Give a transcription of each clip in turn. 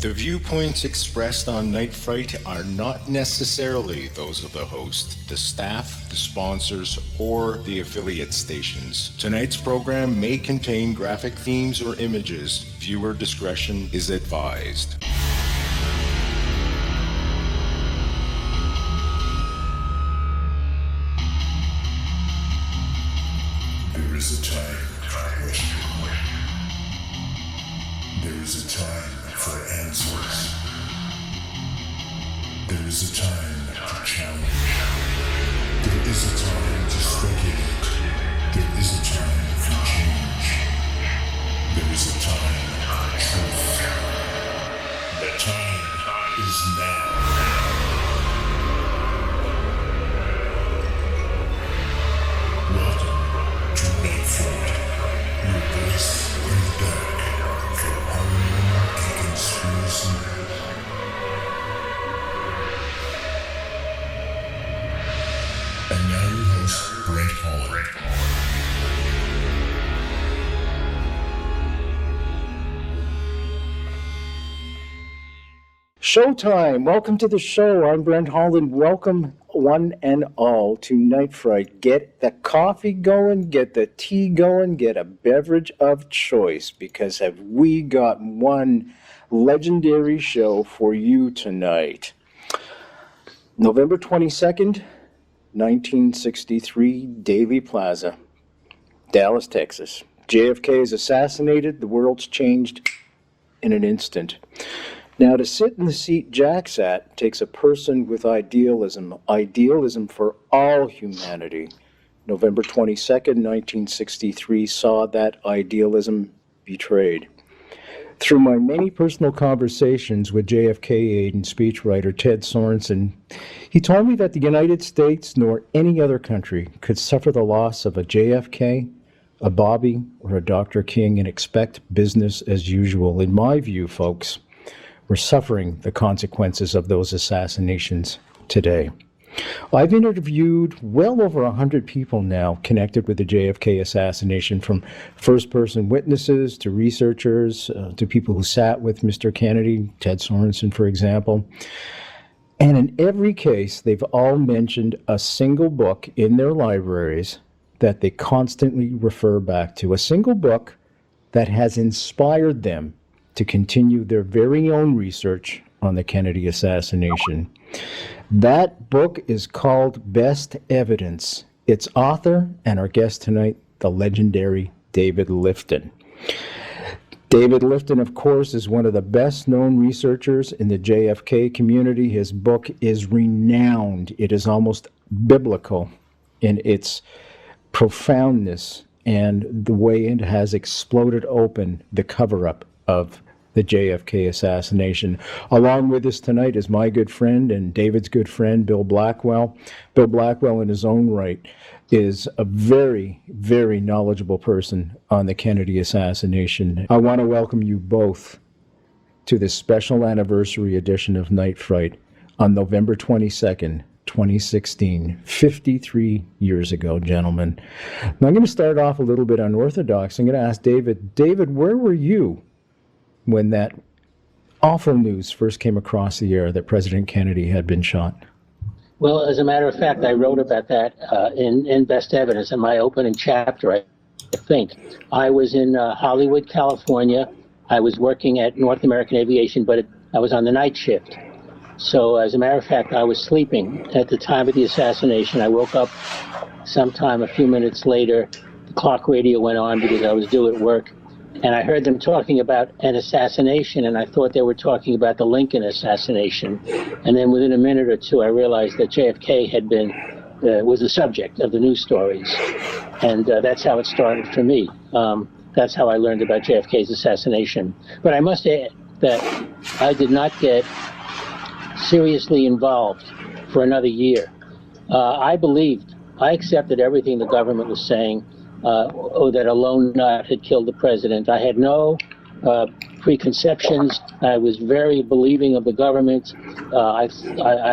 The viewpoints expressed on Night Fright are not necessarily those of the host, the staff, the sponsors, or the affiliate stations. Tonight's program may contain graphic themes or images. Viewer discretion is advised. There is a time for question. There is a time for answers. There is a time to challenge. There is a time to speculate. There is a time for change. There is a time for truth. The time is now. Welcome to Night Fright, your voice in the dark for paranormal and conspiracy. And now your host, Brent Holland. Showtime! Welcome to the show. I'm Brent Holland. Welcome, one and all, to Night Fright. Get the coffee going, get the tea going, get a beverage of choice, because have we got one legendary show for you tonight. November 22nd, 1963, Dealey Plaza, Dallas, Texas. JFK is assassinated. The world's changed in an instant. Now, to sit in the seat Jack sat takes a person with idealism for all humanity. November 22nd, 1963 saw that idealism betrayed. Through my many personal conversations with JFK aide and speechwriter Ted Sorensen, he told me that the United States nor any other country could suffer the loss of a JFK, a Bobby, or a Dr. King and expect business as usual. In my view, folks, we're suffering the consequences of those assassinations today. I've interviewed well over 100 people now connected with the JFK assassination, from first-person witnesses to researchers to people who sat with Mr. Kennedy, Ted Sorensen, for example. And in every case, they've all mentioned a single book in their libraries that they constantly refer back to, a single book that has inspired them to continue their very own research on the Kennedy assassination. That book is called Best Evidence. Its author and our guest tonight, the legendary David Lifton. David Lifton, of course, is one of the best-known researchers in the JFK community. His book is renowned. It is almost biblical in its profoundness and the way it has exploded open the cover-up of the JFK assassination. Along with us tonight is my good friend and David's good friend, Bill Blackwell. Bill Blackwell, in his own right, is a very, very knowledgeable person on the Kennedy assassination. I want to welcome you both to this special anniversary edition of Night Fright on November 22nd, 2016, 53 years ago, gentlemen. Now, I'm going to start off a little bit unorthodox. I'm going to ask David, where were you when that awful news first came across the air that President Kennedy had been shot? Well, as a matter of fact, I wrote about that in Best Evidence in my opening chapter, I think. I was in Hollywood, California. I was working at North American Aviation, but I was on the night shift. So as a matter of fact, I was sleeping at the time of the assassination. I woke up sometime a few minutes later. The clock radio went on because I was due at work. And I heard them talking about an assassination, and I thought they were talking about the Lincoln assassination. And then within a minute or two, I realized that JFK was the subject of the news stories. And that's how it started for me. That's how I learned about JFK's assassination. But I must add that I did not get seriously involved for another year. I accepted everything the government was saying. That a lone nut had killed the president. I had no preconceptions. I was very believing of the government. I,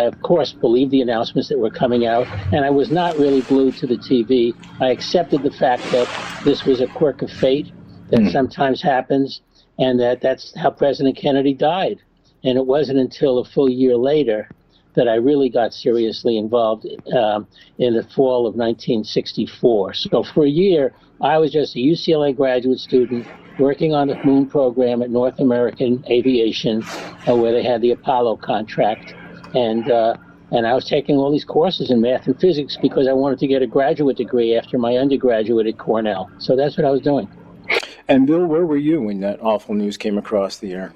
of course, believed the announcements that were coming out, and I was not really glued to the TV. I accepted the fact that this was a quirk of fate that sometimes happens, and that's how President Kennedy died. And it wasn't until a full year later that I really got seriously involved in the fall of 1964. So for a year, I was just a UCLA graduate student working on the moon program at North American Aviation, where they had the Apollo contract. And I was taking all these courses in math and physics because I wanted to get a graduate degree after my undergraduate at Cornell. So that's what I was doing. And Bill, where were you when that awful news came across the air?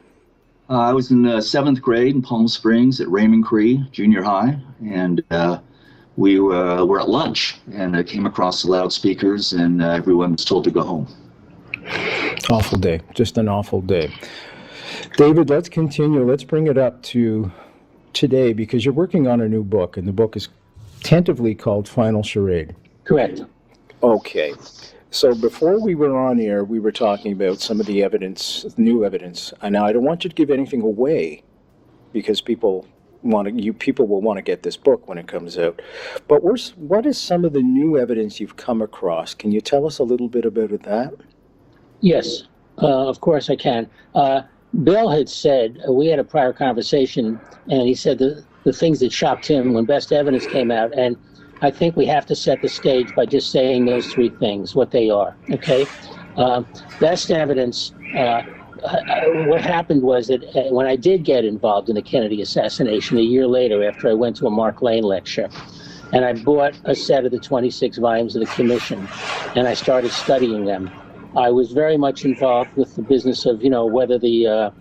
I was in the 7th grade in Palm Springs at Raymond Cree Junior High, and we were at lunch, and I came across the loudspeakers, and everyone was told to go home. Awful day, just an awful day. David, let's continue. Let's bring it up to today, because you're working on a new book, and the book is tentatively called Final Charade. Correct. Okay. So before we were on air, we were talking about some of the evidence, new evidence. And now I don't want you to give anything away, because people will want to get this book when it comes out. But what is some of the new evidence you've come across? Can you tell us a little bit about that? Yes, of course I can. Bill had said, we had a prior conversation, and he said the things that shocked him when Best Evidence came out, and I think we have to set the stage by just saying those three things, what they are, okay? Best Evidence, what happened was that when I did get involved in the Kennedy assassination a year later after I went to a Mark Lane lecture, and I bought a set of the 26 volumes of the Commission, and I started studying them. I was very much involved with the business of, whether the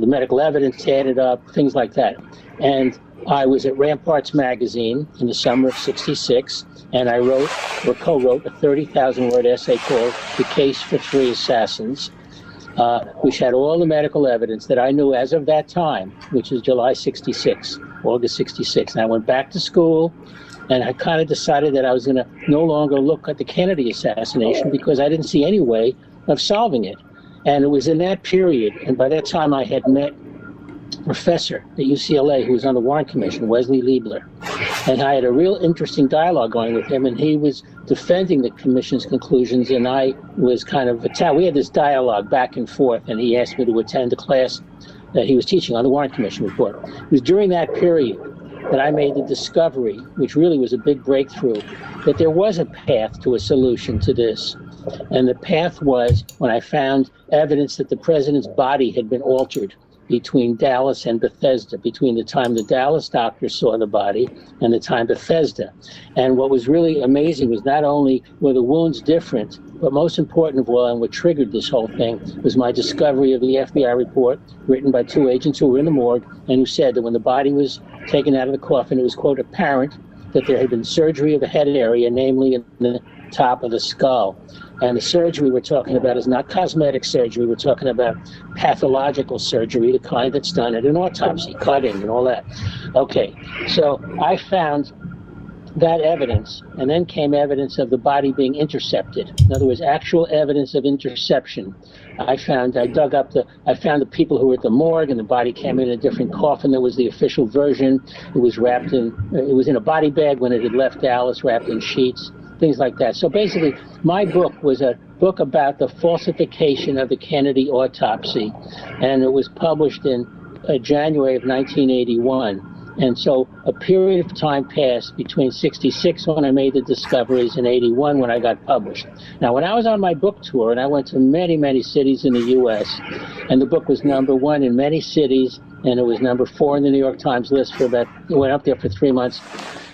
medical evidence added up, things like that. And I was at Ramparts magazine in the summer of '66, and I wrote or co-wrote a 30,000-word essay called The Case for Three Assassins, which had all the medical evidence that I knew as of that time, which is July '66, August '66. And I went back to school, and I kind of decided that I was going to no longer look at the Kennedy assassination because I didn't see any way of solving it. And it was in that period, and by that time I had met professor at UCLA who was on the Warren Commission, Wesley Liebler. And I had a real interesting dialogue going with him, and he was defending the commission's conclusions, and I was kind of we had this dialogue back and forth, and he asked me to attend a class that he was teaching on the Warren Commission report. It was during that period that I made the discovery, which really was a big breakthrough, that there was a path to a solution to this. And the path was when I found evidence that the president's body had been altered between Dallas and Bethesda, between the time the Dallas doctor saw the body and the time Bethesda. And what was really amazing was not only were the wounds different, but most important of all, and what triggered this whole thing, was my discovery of the FBI report written by two agents who were in the morgue and who said that when the body was taken out of the coffin, it was, quote, apparent that there had been surgery of the head area, namely in the top of the skull. And the surgery we're talking about is not cosmetic surgery. We're talking about pathological surgery, the kind that's done at an autopsy, cutting and all that. Okay, so I found that evidence, and then came evidence of the body being intercepted. In other words, actual evidence of interception. I found the people who were at the morgue, and the body came in a different coffin. That was the official version. It was in a body bag when it had left Dallas, wrapped in sheets, things like that. So basically, my book was a book about the falsification of the Kennedy autopsy, and it was published in January of 1981. And so a period of time passed between '66 when I made the discoveries and '81 when I got published. Now, when I was on my book tour, and I went to many, many cities in the U.S., and the book was #1 in many cities, and it was #4 in the New York Times list it went up there for 3 months,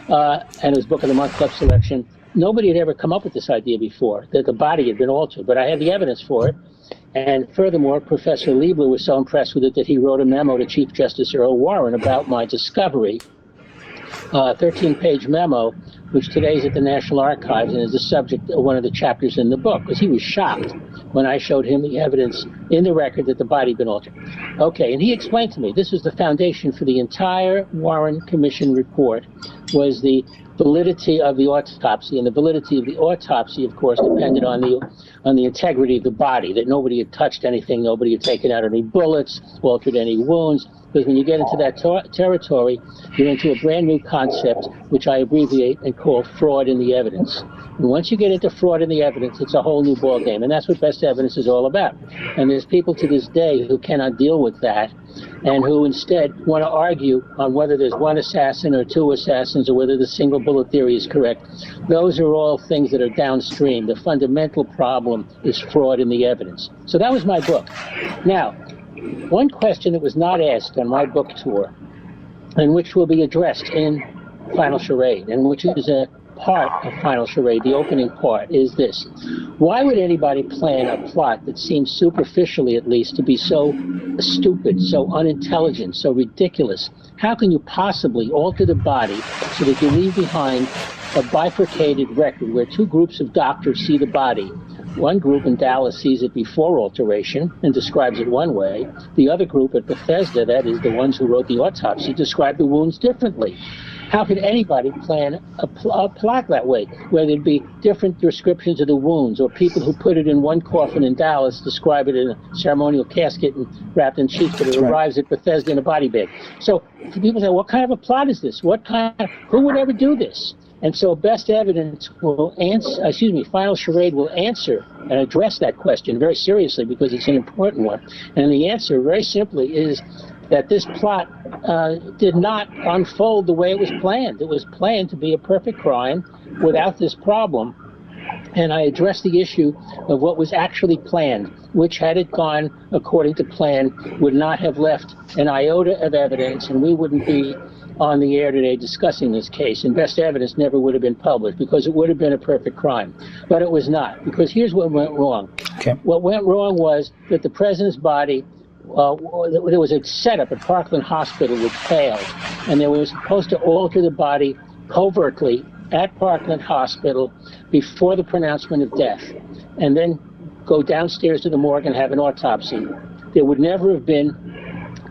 and it was Book of the Month Club selection. Nobody had ever come up with this idea before, that the body had been altered, but I had the evidence for it. And furthermore, Professor Liebler was so impressed with it that he wrote a memo to Chief Justice Earl Warren about my discovery, a 13-page memo, which today is at the National Archives and is the subject of one of the chapters in the book, because he was shocked when I showed him the evidence in the record that the body had been altered. Okay, and he explained to me this was the foundation for the entire Warren Commission report, was the validity of the autopsy, and the validity of the autopsy, of course, depended on the integrity of the body, that nobody had touched anything, nobody had taken out any bullets, altered any wounds, because when you get into that territory, you're into a brand new concept, which I abbreviate and call fraud in the evidence. And once you get into fraud in the evidence, it's a whole new ballgame, and that's what Best Evidence is all about. And there's people to this day who cannot deal with that, and who instead want to argue on whether there's one assassin or two assassins or whether the single bullet theory is correct. Those are all things that are downstream. The fundamental problem is fraud in the evidence. So that was my book. Now, one question that was not asked on my book tour, and which will be addressed in Final Charade, and which is a part of Final Charade, the opening part, is this. Why would anybody plan a plot that seems superficially, at least, to be so stupid, so unintelligent, so ridiculous? How can you possibly alter the body so that you leave behind a bifurcated record where two groups of doctors see the body? One group in Dallas sees it before alteration and describes it one way. The other group at Bethesda, that is the ones who wrote the autopsy, describe the wounds differently. How could anybody plan a plot that way, where there'd be different descriptions of the wounds, or people who put it in one coffin in Dallas describe it in a ceremonial casket and wrapped in sheets, but it arrives at Bethesda in a body bag? So people say, what kind of a plot is this? Who would ever do this? And so best evidence will answer, Final Charade will answer and address that question very seriously, because it's an important one. And the answer, very simply, is that this plot did not unfold the way it was planned. It was planned to be a perfect crime without this problem. And I addressed the issue of what was actually planned, which, had it gone according to plan, would not have left an iota of evidence, and we wouldn't be on the air today discussing this case, and best evidence never would have been published, because it would have been a perfect crime. But it was not, because here's what went wrong. Okay. What went wrong was that the president's body, there was a setup at Parkland Hospital which failed, and they were supposed to alter the body covertly at Parkland Hospital before the pronouncement of death, and then go downstairs to the morgue and have an autopsy. There would never have been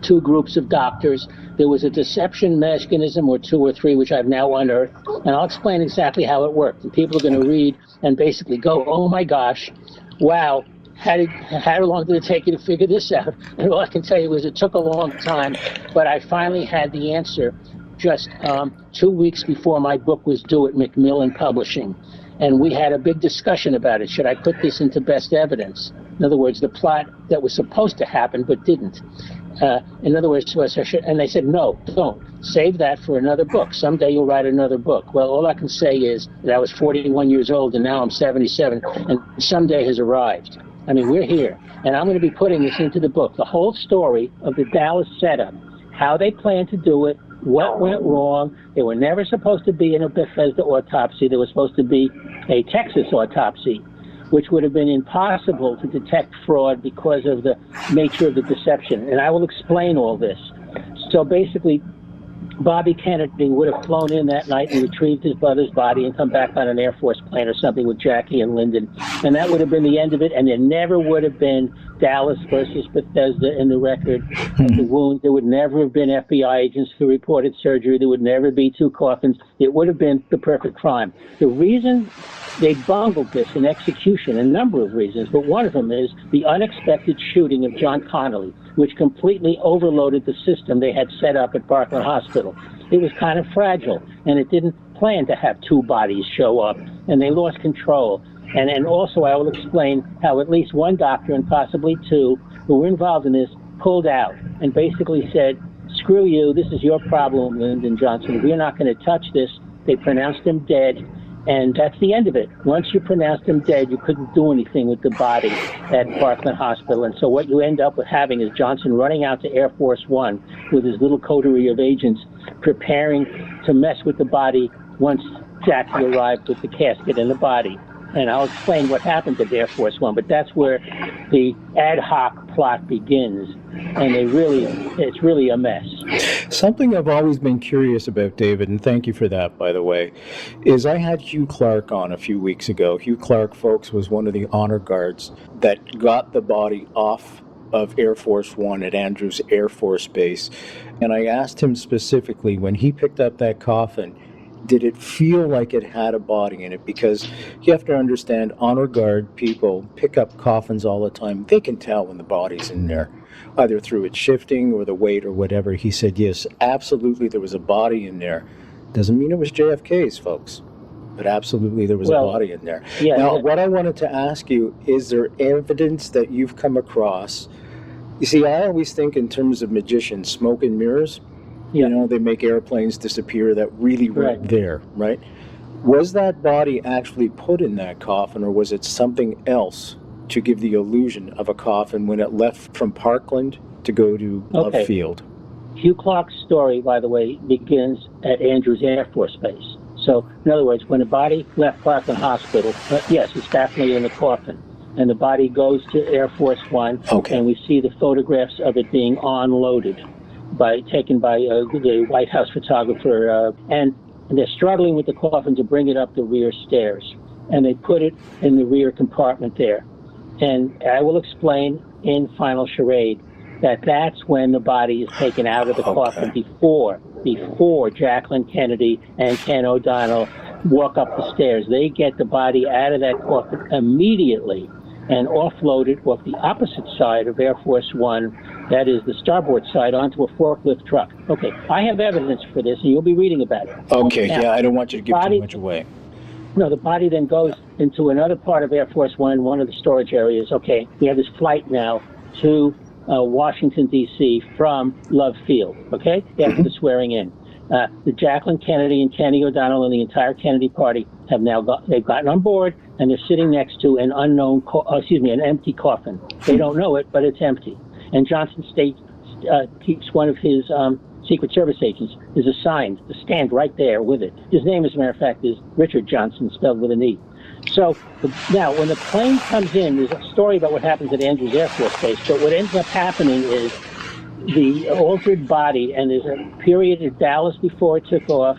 two groups of doctors. There was a deception mechanism, or two or three, which I've now unearthed, and I'll explain exactly how it worked. And people are going to read and basically go, oh my gosh, wow, how long did it take you to figure this out? And all I can tell you is it took a long time, but I finally had the answer just 2 weeks before my book was due at Macmillan Publishing. And we had a big discussion about it. Should I put this into best evidence? In other words, the plot that was supposed to happen but didn't. In other words, and they said, no, don't. Save that for another book. Someday you'll write another book. Well, all I can say is that I was 41 years old and now I'm 77, and someday has arrived. I mean, we're here. And I'm going to be putting this into the book. The whole story of the Dallas setup, how they planned to do it, what went wrong. They were never supposed to be in a Bethesda autopsy. They were supposed to be a Texas autopsy, which would have been impossible to detect fraud because of the nature of the deception. And I will explain all this. So basically, Bobby Kennedy would have flown in that night and retrieved his brother's body and come back on an Air Force plane or something with Jackie and Lyndon. And that would have been the end of it. And there never would have been Dallas versus Bethesda in the record of the wounds. There would never have been FBI agents who reported surgery. There would never be two coffins. It would have been the perfect crime. The reason they bungled this in execution, a number of reasons, but one of them is the unexpected shooting of John Connolly, which completely overloaded the system they had set up at Parkland Hospital. It was kind of fragile, and it didn't plan to have two bodies show up, and they lost control. And also I will explain how at least one doctor, and possibly two, who were involved in this, pulled out and basically said, screw you, this is your problem, Lyndon Johnson. We're not going to touch this. They pronounced him dead. And that's the end of it. Once you pronounced him dead, you couldn't do anything with the body at Parkland Hospital. And so what you end up with having is Johnson running out to Air Force One with his little coterie of agents, preparing to mess with the body once Jackie arrived with the casket and the body. And I'll explain what happened at Air Force One, but that's where the ad hoc plot begins. And it's really a mess. Something I've always been curious about, David, and thank you for that, by the way, is I had Hugh Clark on a few weeks ago. Hugh Clark, folks, was one of the honor guards that got the body off of Air Force One at Andrews Air Force Base. And I asked him specifically, when he picked up that coffin, did it feel like it had a body in it? Because you have to understand, honor guard people pick up coffins all the time. They can tell when the body's in there, either through its shifting or the weight or whatever. He said, yes, absolutely, there was a body in there. Doesn't mean it was JFK's, folks, but absolutely there was a body in there. Yeah, now, what I wanted to ask you, is there evidence that you've come across You see, I always think in terms of magicians, smoke and mirrors. Yeah. You know, they make airplanes disappear that really weren't there, right? Was that body actually put in that coffin, or was it something else to give the illusion of a coffin when it left from Parkland to go to Love Field? Hugh Clark's story, by the way, begins at Andrews Air Force Base. So, in other words, when the body left Parkland Hospital, yes, it's definitely in the coffin. And the body goes to Air Force One, and we see the photographs of it being unloaded, taken by the White House photographer, and they're struggling with the coffin to bring it up the rear stairs, and they put it in the rear compartment there. And I will explain in Final Charade that that's when the body is taken out of the coffin before Jacqueline Kennedy and Ken O'Donnell walk up the stairs. They get the body out of that coffin immediately and offload it off the opposite side of Air Force One, that is the starboard side, onto a forklift truck. Okay, I have evidence for this, and you'll be reading about it. Okay, now, I don't want you to give too much away. No, the body then goes into another part of Air Force One, one of the storage areas. Okay, we have this flight now to Washington, D.C. from Love Field, okay, after the swearing in. The Jacqueline Kennedy and Kenny O'Donnell and the entire Kennedy party have now they've gotten on board, and they're sitting next to an an empty coffin. They don't know it, but it's empty. And Johnson State keeps one of his Secret Service agents is assigned to stand right there with it. His name, as a matter of fact, is Richard Johnson, spelled with an E. So now, when the plane comes in, there's a story about what happens at Andrews Air Force Base, but what ends up happening is the altered body, and there's a period at Dallas before it took off,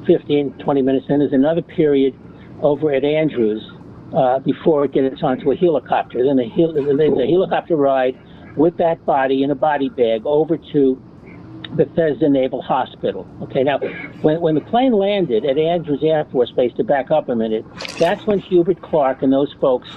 15, 20 minutes, then there's another period over at Andrews before it gets onto a helicopter. Then there's a helicopter ride with that body in a body bag over to Bethesda Naval Hospital. Okay, now, when the plane landed at Andrews Air Force Base, to back up a minute, that's when Hubert Clark and those folks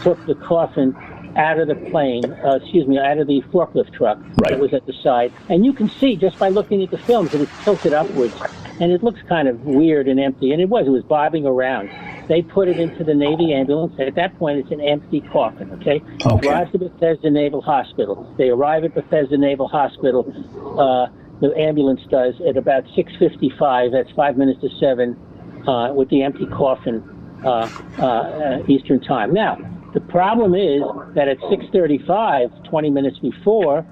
took the coffin out of the plane, out of the forklift truck that was at the side. And you can see, just by looking at the films, that it's tilted upwards, and it looks kind of weird and empty, and it was bobbing around. They put it into the Navy ambulance. At that point, it's an empty coffin, okay? It drives to Bethesda Naval Hospital. They arrive at Bethesda Naval Hospital, the ambulance does, at about 6:55, that's 5 minutes to 7, with the empty coffin, Eastern time. Now, the problem is that at 6:35, 20 minutes before,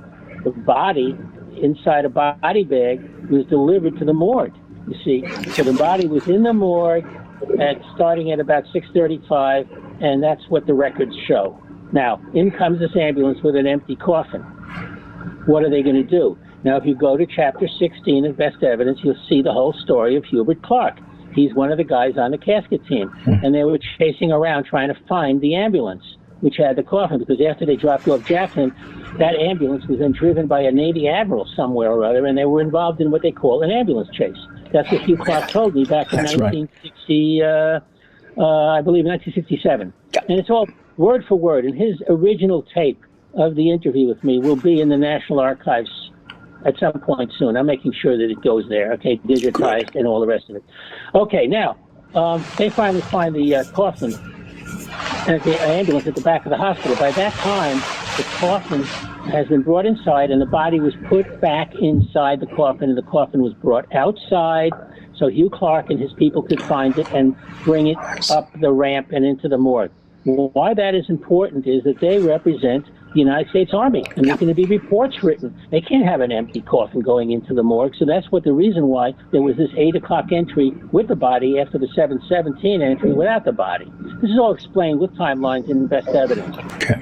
the body inside a body bag was delivered to the morgue, you see. So the body was in the morgue starting at about 6:35, and that's what the records show. Now, in comes this ambulance with an empty coffin. What are they going to do? Now, if you go to Chapter 16 of Best Evidence, you'll see the whole story of Hubert Clark. He's one of the guys on the casket team. And they were chasing around trying to find the ambulance, which had the coffin, because after they dropped off Jacqueline, that ambulance was then driven by a Navy admiral somewhere or other, and they were involved in what they call an ambulance chase. That's what Hugh Clark told me back in 1960, I believe 1967. And it's all word for word. And his original tape of the interview with me will be in the National Archives at some point soon. I'm making sure that it goes there, okay, digitized and all the rest of it. Okay, now, they finally find the coffin at the ambulance at the back of the hospital. By that time, the coffin has been brought inside, and the body was put back inside the coffin, and the coffin was brought outside so Hugh Clark and his people could find it and bring it up the ramp and into the morgue. Why that is important is that they represent the United States Army, and there's going to be reports written. They can't have an empty coffin going into the morgue, so that's what the reason why there was this 8 o'clock entry with the body after the 7:17 entry without the body. This is all explained with timelines in Best Evidence,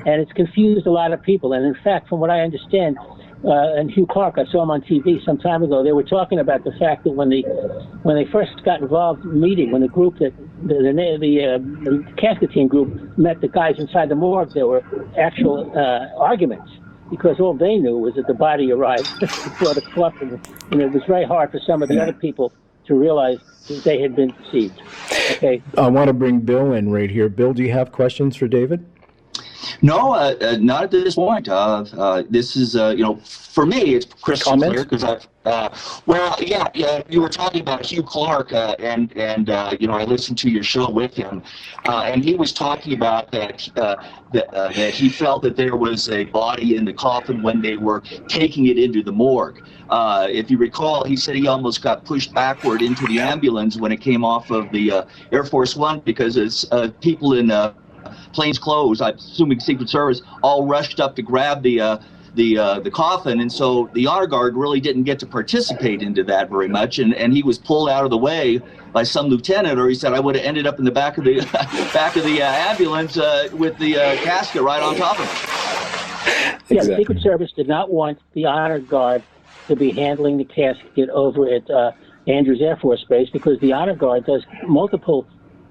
and it's confused a lot of people. And in fact, from what I understand, and Hugh Clark, I saw him on TV some time ago, they were talking about the fact that when they first got involved meeting, when the group that the casket team group met the guys inside the morgue, there were actual arguments, because all they knew was that the body arrived before the coffin, and it was very hard for some of the other people to realize that they had been deceived. Okay. I want to bring Bill in right here. Bill, do you have questions for David? No, not at this point. This is, for me, it's crystal clear because you were talking about Hugh Clark, and I listened to your show with him, and he was talking about that he felt that there was a body in the coffin when they were taking it into the morgue. If you recall, he said he almost got pushed backward into the ambulance when it came off of the Air Force One because it's people in plain clothes, I'm assuming Secret Service, all rushed up to grab the coffin, and so the honor guard really didn't get to participate into that very much, and he was pulled out of the way by some lieutenant, or he said I would have ended up in the back of the ambulance with the casket right on top of him. Yeah, the Secret Service did not want the honor guard to be handling the casket over at Andrews Air Force Base because the honor guard does multiple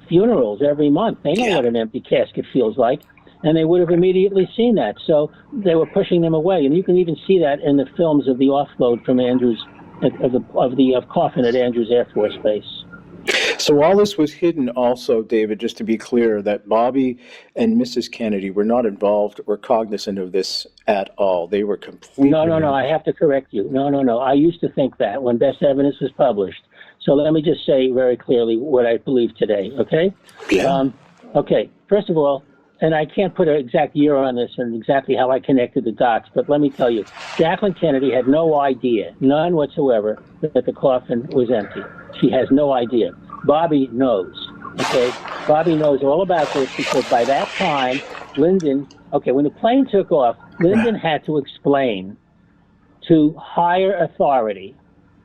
funerals every month. They know what an empty casket feels like, and they would have immediately seen that. So they were pushing them away, and you can even see that in the films of the offload from Andrews of the coffin at Andrews Air Force Base. So all this was hidden also, David, just to be clear, that Bobby and Mrs. Kennedy were not involved or cognizant of this at all. They were completely... No, I have to correct you. No. I used to think that when Best Evidence was published. So let me just say very clearly what I believe today, okay? Yeah. Okay, first of all, and I can't put an exact year on this and exactly how I connected the dots, but let me tell you, Jacqueline Kennedy had no idea, none whatsoever, that the coffin was empty. She has no idea. Bobby knows, okay? Bobby knows all about this because by that time, Lyndon, when the plane took off, Lyndon had to explain to higher authority,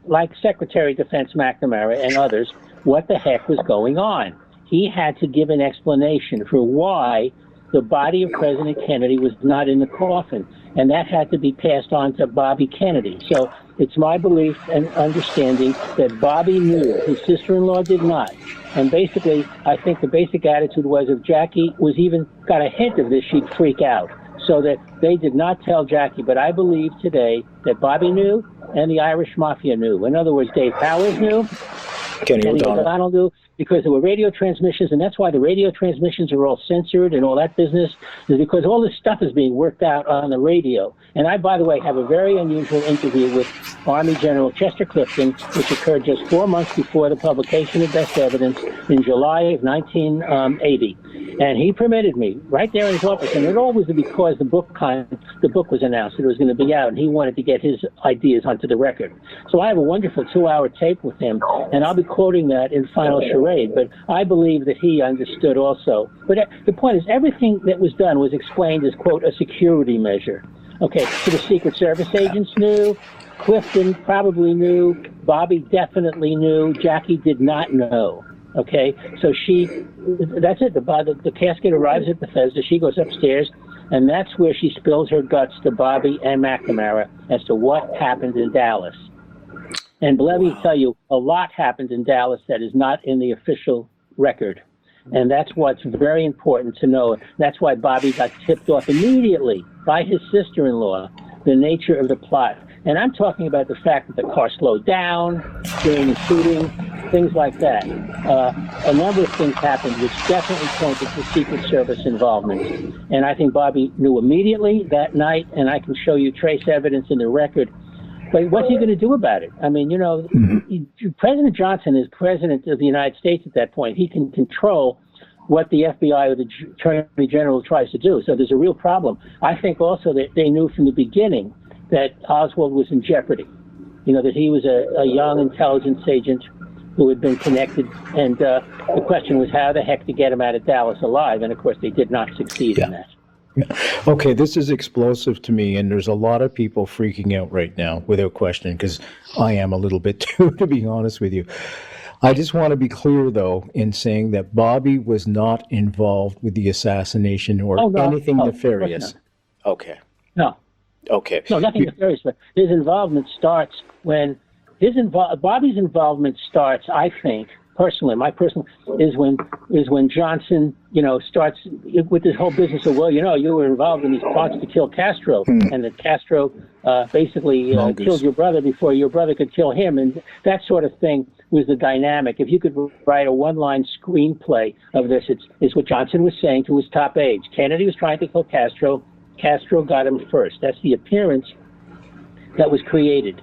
like Secretary of Defense McNamara and others, what the heck was going on. He had to give an explanation for why the body of President Kennedy was not in the coffin, and that had to be passed on to Bobby Kennedy. So it's my belief and understanding that Bobby knew, his sister-in-law did not. And basically, I think the basic attitude was if Jackie was even got a hint of this, she'd freak out. So that they did not tell Jackie. But I believe today that Bobby knew and the Irish Mafia knew. In other words, Dave Powers knew, Kenny O'Donnell knew, because there were radio transmissions, and that's why the radio transmissions are all censored and all that business, is because all this stuff is being worked out on the radio. And I, by the way, have a very unusual interview with Army General Chester Clifton, which occurred just 4 months before the publication of Best Evidence in July of 1980. And he permitted me right there in his office, and it all was because the book was announced that it was going to be out, and he wanted to get his ideas onto the record. So I have a wonderful 2-hour tape with him, and I'll be quoting that in Final Charade. But I believe that he understood also. But the point is, everything that was done was explained as, quote, a security measure. Okay, so the Secret Service agents knew, Clifton probably knew, Bobby definitely knew, Jackie did not know. Okay, so that's it. The casket arrives at Bethesda. She goes upstairs, and that's where she spills her guts to Bobby and McNamara as to what happened in Dallas. And let me tell you, a lot happened in Dallas that is not in the official record. And that's what's very important to know. That's why Bobby got tipped off immediately by his sister-in-law, the nature of the plot. And I'm talking about the fact that the car slowed down during the shooting, things like that. A number of things happened which definitely pointed to Secret Service involvement. And I think Bobby knew immediately that night, and I can show you trace evidence in the record. But what's he going to do about it? I mean, President Johnson is president of the United States at that point. He can control what the FBI or the Attorney General tries to do. So there's a real problem. I think also that they knew from the beginning that Oswald was in jeopardy, that he was a young intelligence agent who had been connected. And the question was how the heck to get him out of Dallas alive. And, of course, they did not succeed in that. Okay, this is explosive to me, and there's a lot of people freaking out right now, without question, because I am a little bit too, to be honest with you. I just want to be clear, though, in saying that Bobby was not involved with the assassination or anything nefarious. Okay. No. Okay. No, nothing nefarious, but his involvement starts when Bobby's involvement starts, I think, my personal, is when Johnson, starts with this whole business of, you were involved in these plots to kill Castro, and that Castro basically killed your brother before your brother could kill him, and that sort of thing was the dynamic. If you could write a one-line screenplay of this, it's what Johnson was saying to his top aides. Kennedy was trying to kill Castro. Castro got him first. That's the appearance that was created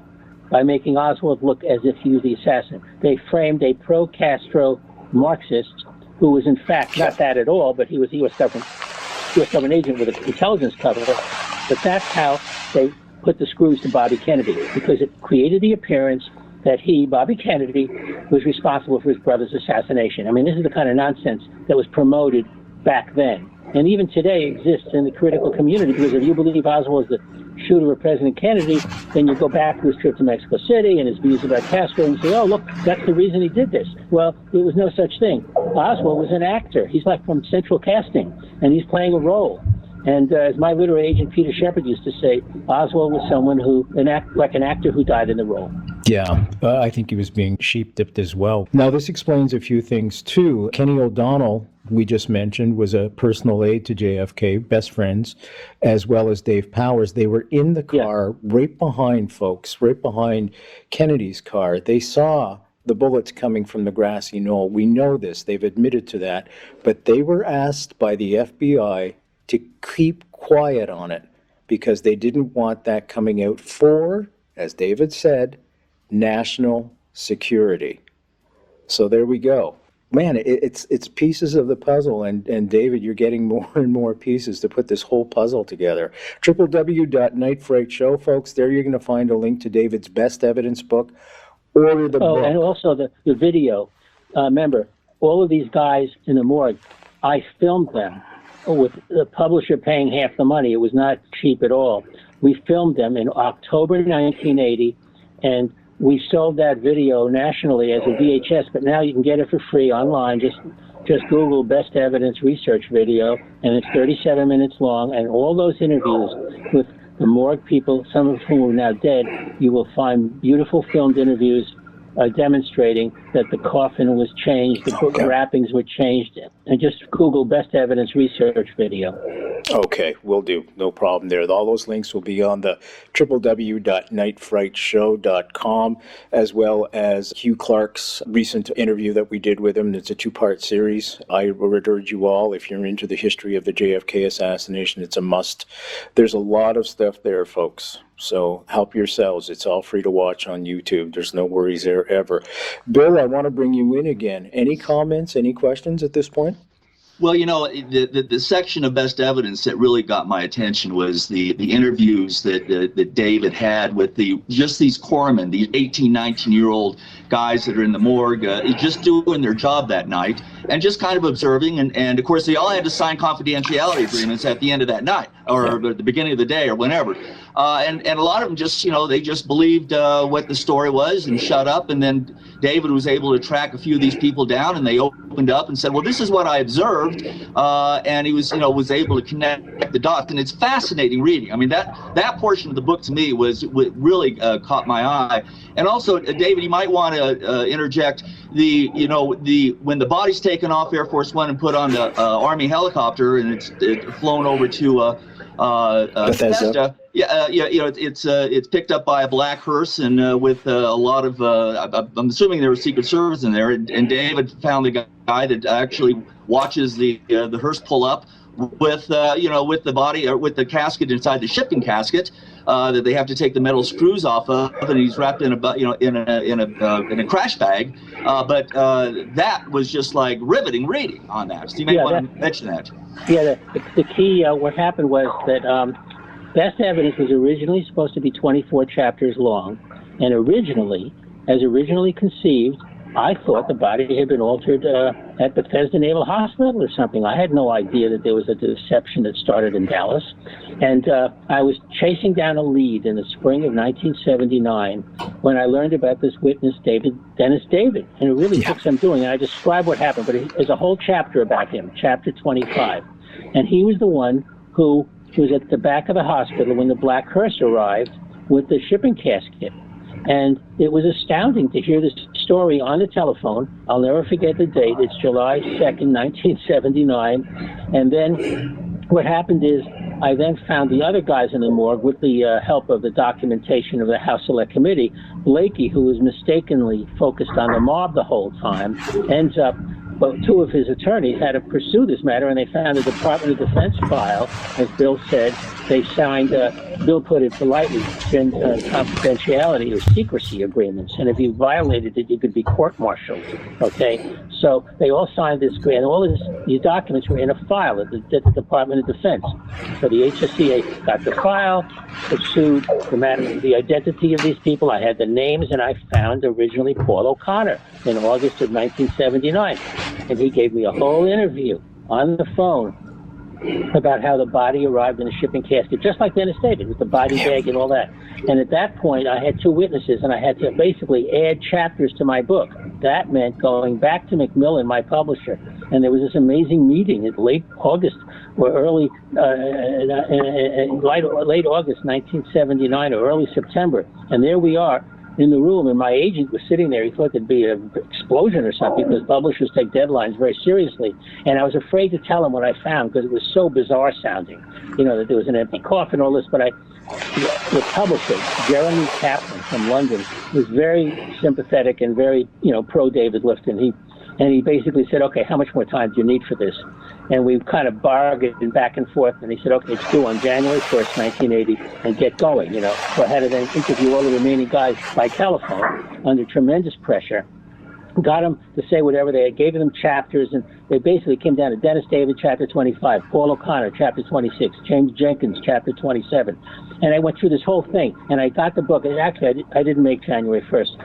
by making Oswald look as if he was the assassin. They framed a pro-Castro Marxist who was in fact not that at all, but he was a U.S. government agent with an intelligence cover. But that's how they put the screws to Bobby Kennedy, because it created the appearance that he, Bobby Kennedy, was responsible for his brother's assassination. I mean, this is the kind of nonsense that was promoted back then, and even today exists in the critical community, because if you believe Oswald was the shooter of President Kennedy, then you go back to his trip to Mexico City and his views about Castro and say, oh, look, that's the reason he did this. Well, there was no such thing. Oswald was an actor. He's like from Central Casting, and he's playing a role. And as my literary agent Peter Shepard used to say, Oswald was someone like an actor who died in the role. Yeah, I think he was being sheep-dipped as well. Now, this explains a few things, too. Kenny O'Donnell, we just mentioned, was a personal aide to JFK, best friends, as well as Dave Powers. They were in the car right behind Kennedy's car. They saw the bullets coming from the Grassy Knoll. We know this. They've admitted to that. But they were asked by the FBI to keep quiet on it because they didn't want that coming out for, as David said, national security. So there we go. Man, it's pieces of the puzzle, and David, you're getting more and more pieces to put this whole puzzle together. www.nightfrightshow, folks. There you're going to find a link to David's best evidence book. Order the book. And also the video. Remember, all of these guys in the morgue, I filmed them with the publisher paying half the money. It was not cheap at all. We filmed them in October 1980, and we sold that video nationally as a VHS, but now you can get it for free online. Just Google Best Evidence Research Video, and it's 37 minutes long, and all those interviews with the morgue people, some of whom are now dead, you will find beautiful filmed interviews demonstrating that the coffin was changed, the book wrappings were changed, and just Google Best Evidence Research Video. Okay, will do. No problem there. All those links will be on the www.nightfrightshow.com, as well as Hugh Clark's recent interview that we did with him. It's a two-part series. I would urge you all, if you're into the history of the JFK assassination, it's a must. There's a lot of stuff there, folks. So help yourselves. It's all free to watch on YouTube. There's no worries there ever. Bill, I want to bring you in again. Any comments, any questions at this point? Well, the section of best evidence that really got my attention was the interviews that David had with just these corpsmen, these 18, 19-year-old guys that are in the morgue, just doing their job that night and just kind of observing. And of course, they all had to sign confidentiality agreements at the end of that night or at the beginning of the day or whenever. And a lot of them just, they just believed what the story was and shut up. And then David was able to track a few of these people down, and they opened up and said, well, this is what I observed. And he was, was able to connect the dots. And it's fascinating reading. I mean, that portion of the book to me was really caught my eye. And also, David, you might want to interject when the body's taken off Air Force One and put on the Army helicopter, and it's flown over to Bethesda. It's picked up by a black hearse and with a lot of I'm assuming there was Secret Service in there, and David found a guy that actually watches the hearse pull up with the body or with the casket inside the shipping casket that they have to take the metal screws off of, and he's wrapped in a crash bag. But that was just like riveting reading on that. So you may want to mention that. Yeah, the key, what happened was that Best Evidence was originally supposed to be 24 chapters long, and originally conceived, I thought the body had been altered at Bethesda Naval Hospital or something. I had no idea that there was a deception that started in Dallas. And I was chasing down a lead in the spring of 1979 when I learned about this witness, Dennis David. And it really took some doing. And I describe what happened, but there's a whole chapter about him, chapter 25. And he was the one who was at the back of the hospital when the black hearse arrived with the shipping casket. And it was astounding to hear this story on the telephone. I'll never forget the date. It's July 2nd, 1979. And then what happened is I then found the other guys in the morgue with the help of the documentation of the House Select Committee. Blakey, who was mistakenly focused on the mob the whole time, ends up, well, two of his attorneys had to pursue this matter, and they found a Department of Defense file. As Bill said, they signed, Bill put it politely, confidentiality or secrecy agreements. And if you violated it, you could be court-martialed, okay? So they all signed this grant. All these documents were in a file at the Department of Defense. So the HSCA got the file, pursued the identity of these people. I had the names, and I found originally Paul O'Connor in August of 1979. And he gave me a whole interview on the phone about how the body arrived in a shipping casket, just like Dennis David, with the body bag and all that. And at that point, I had two witnesses, and I had to basically add chapters to my book. That meant going back to Macmillan, my publisher, and there was this amazing meeting in late August or late August 1979 or early September. And there we are in the room, and my agent was sitting there. He thought there'd be an explosion or something, because publishers take deadlines very seriously. And I was afraid to tell him what I found, because it was so bizarre sounding, you know, that there was an empty coffin, all this. But the publisher, Jeremy Kaplan from London, was very sympathetic and very, you know, pro David Lifton. He basically said, okay, how much more time do you need for this? And we kind of bargained back and forth, and he said, okay, it's due on January 1st, 1980, and get going, you know. So I had to then interview all the remaining guys by telephone under tremendous pressure. Got them to say whatever. They gave them chapters, and they basically came down to Dennis David, chapter 25, Paul O'Connor, chapter 26, James Jenkins, chapter 27. And I went through this whole thing, and I got the book. And actually, I didn't make January 1st.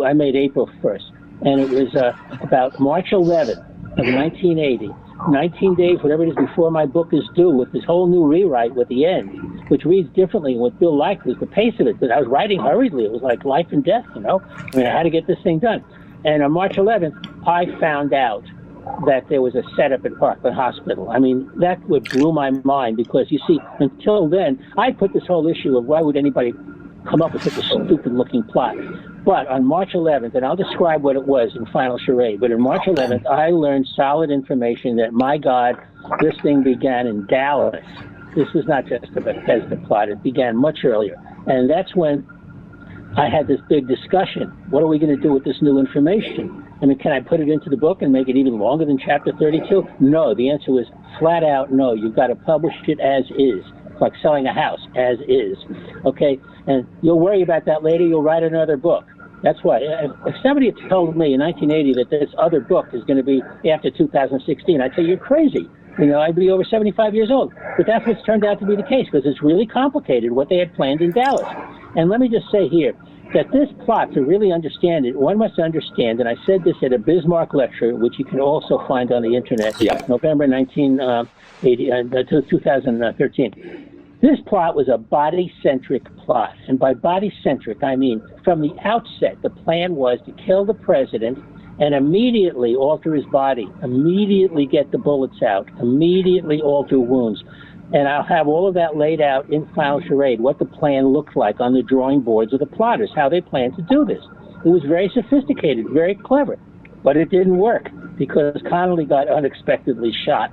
I made April 1st. And it was about March 11th of 1980, 19 days, whatever it is, before my book is due, with this whole new rewrite with the end, which reads differently. And what Bill liked was the pace of it, because I was writing hurriedly. It was like life and death, you know. I mean, I had to get this thing done. And on March 11th, I found out that there was a setup at Parkland Hospital. I mean, that would blew my mind, because, you see, until then, I put this whole issue of why would anybody come up with such a stupid-looking plot. But on March 11th, and I'll describe what it was in Final Charade, but on March 11th, I learned solid information that, my God, this thing began in Dallas. This was not just a Bethesda plot. It began much earlier. And that's when I had this big discussion. What are we going to do with this new information? I mean, can I put it into the book and make it even longer than chapter 32? No, the answer was flat out no. You've got to publish it as is. It's like selling a house, as is. Okay? And you'll worry about that later. You'll write another book. That's why. If somebody had told me in 1980 that this other book is going to be after 2016, I'd say, you're crazy. You know, I'd be over 75 years old. But that's what's turned out to be the case, because it's really complicated what they had planned in Dallas. And let me just say here that this plot, to really understand it, one must understand, and I said this at a Bismarck lecture, which you can also find on the internet, November 2013. This plot was a body-centric plot. And by body-centric, I mean from the outset, the plan was to kill the president and immediately alter his body, immediately get the bullets out, immediately alter wounds. And I'll have all of that laid out in Final Charade, what the plan looked like on the drawing boards of the plotters, how they planned to do this. It was very sophisticated, very clever, but it didn't work because Connolly got unexpectedly shot,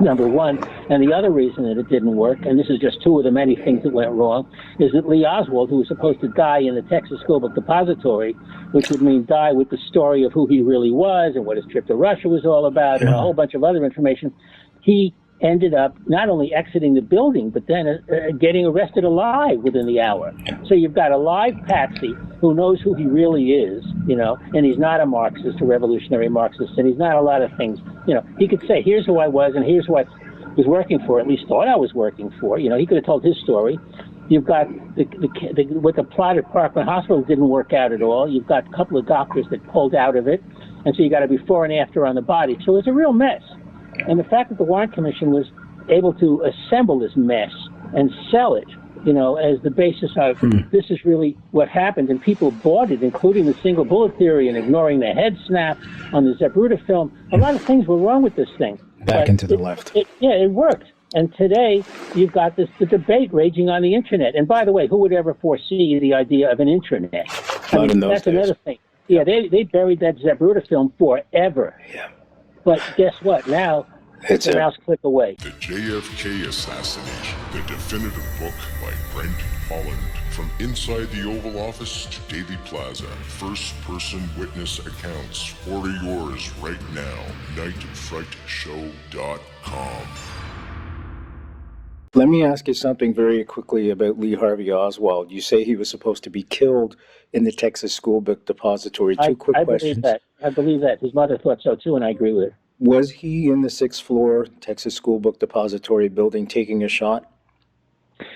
number one. And the other reason that it didn't work, and this is just two of the many things that went wrong, is that Lee Oswald, who was supposed to die in the Texas School Book Depository, which would mean die with the story of who he really was and what his trip to Russia was all about and a whole bunch of other information, he ended up not only exiting the building, but then getting arrested alive within the hour. So you've got a live patsy who knows who he really is, you know, and he's not a Marxist, a revolutionary Marxist, and he's not a lot of things. You know, he could say, here's who I was and here's who I was working for, at least thought I was working for. You know, he could have told his story. You've got what the plot at Parkland Hospital didn't work out at all. You've got a couple of doctors that pulled out of it, and so you got a before and after on the body. So it's a real mess. And the fact that the Warren Commission was able to assemble this mess and sell it, you know, as the basis of this is really what happened, and people bought it, including the single bullet theory and ignoring the head snap on the Zapruder film. A lot of things were wrong with this thing. Back into the left. It worked. And today, you've got the debate raging on the internet. And by the way, who would ever foresee the idea of an intranet? Not in those that's days. Another thing. Yeah, they buried that Zapruder film forever. Yeah. But guess what? Now, it's a mouse click away. The JFK Assassination, the definitive book by Brent Holland. From inside the Oval Office to Dealey Plaza, first-person witness accounts. Order yours right now. nightfrightshow.com. Let me ask you something very quickly about Lee Harvey Oswald. You say he was supposed to be killed in the Texas School Book Depository. Two quick questions. I believe that. His mother thought so too, and I agree with it. Was he in the 6th floor Texas School Book Depository building taking a shot?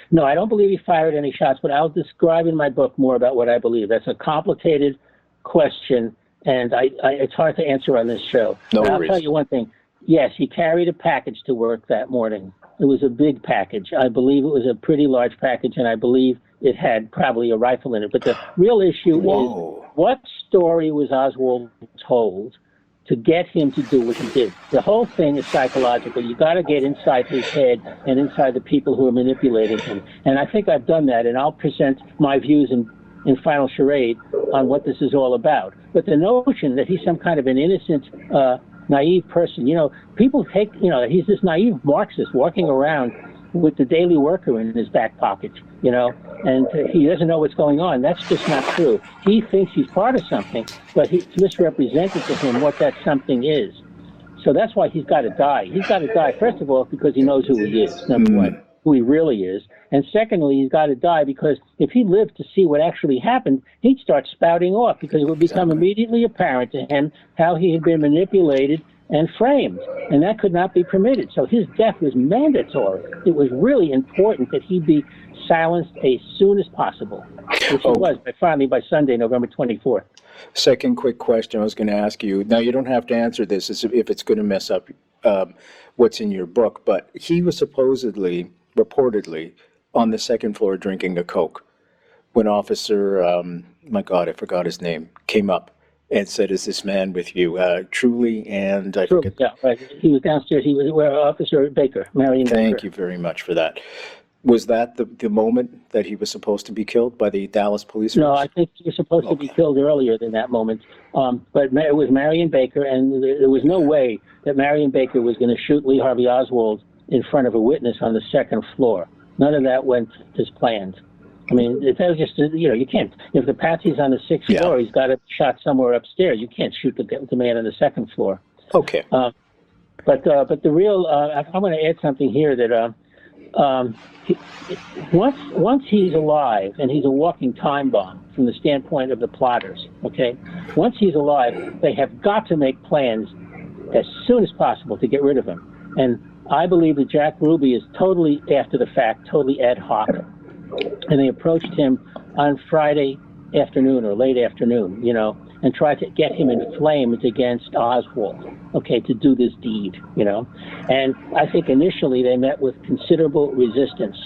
No, I don't believe he fired any shots, but I'll describe in my book more about what I believe. That's a complicated question, and it's hard to answer on this show. No but worries. I'll tell you one thing. Yes, he carried a package to work that morning. It was a big package. I believe it was a pretty large package, and I believe it had probably a rifle in it. But the real issue is, what story was Oswald told to get him to do what he did? The whole thing is psychological. You got to get inside his head and inside the people who are manipulating him. And I think I've done that, and I'll present my views in Final Charade on what this is all about. But the notion that he's some kind of an innocent, naive person, people take, he's this naive Marxist walking around with the Daily Worker in his back pocket, and he doesn't know what's going on. That's just not true. He thinks he's part of something, but it's misrepresented to him what that something is. So that's why he's got to die. He's got to die, first of all, because he knows who he is, number one, who he really is. And secondly, he's got to die because if he lived to see what actually happened, he'd start spouting off because it would become immediately apparent to him how he had been manipulated and framed, and that could not be permitted. So his death was mandatory. It was really important that he be silenced as soon as possible, which he was finally by Sunday, November 24th. Second quick question I was going to ask you. Now, you don't have to answer this if it's going to mess up what's in your book, but he was reportedly, on the 2nd floor drinking a Coke when Officer, my God, I forgot his name, came up and said, "Is this man with you?" Truly, and I forget. Yeah, right. He was downstairs. He was where Officer Baker, Marion Baker. Thank you very much for that. Was that the moment that he was supposed to be killed by the Dallas police? No, I think he was supposed to be killed earlier than that moment. But it was Marion Baker, and there was no way that Marion Baker was going to shoot Lee Harvey Oswald in front of a witness on the 2nd floor. None of that went as planned. I mean, if that was just, you can't, if the patsy's on the 6th floor, he's got a shot somewhere upstairs. You can't shoot the man on the 2nd floor. Okay. But the real, I'm going to add something here that once he's alive, and he's a walking time bomb from the standpoint of the plotters, okay? Once he's alive, they have got to make plans as soon as possible to get rid of him. And I believe that Jack Ruby is totally after the fact, totally ad hoc. And they approached him on Friday afternoon or late afternoon, and tried to get him inflamed against Oswald, okay, to do this deed, And I think initially they met with considerable resistance.